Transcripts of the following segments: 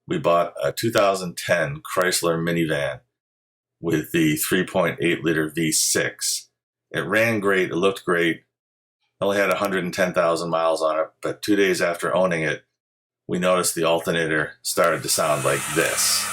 we bought a 2010 Chrysler minivan with the 3.8 liter V6. It ran great, it looked great, only had 110,000 miles on it, but 2 days after owning it, we noticed the alternator started to sound like this.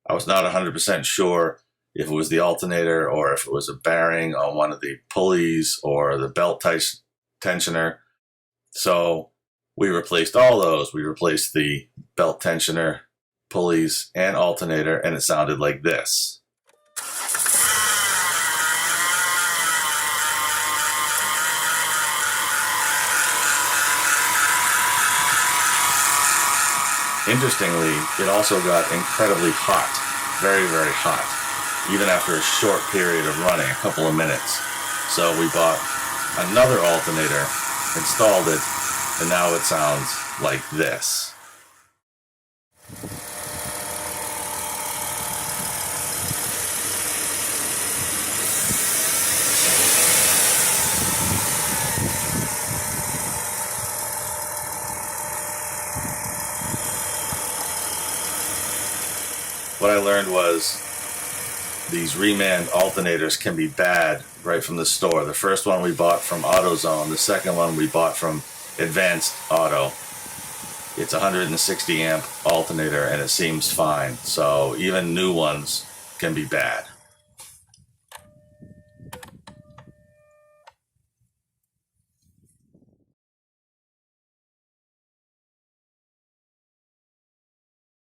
I was not 100% sure if it was the alternator or if it was a bearing on one of the pulleys or the belt tensioner. So we replaced all those. We replaced the belt tensioner, pulleys, and alternator, and it sounded like this. Interestingly, it also got incredibly hot, very, very hot, even after a short period of running, a couple of minutes. So we bought another alternator, installed it, and now it sounds like this. What I learned was these reman alternators can be bad right from the store. The first one we bought from AutoZone. The second one we bought from Advanced Auto. It's a 160 amp alternator and it seems fine. So even new ones can be bad.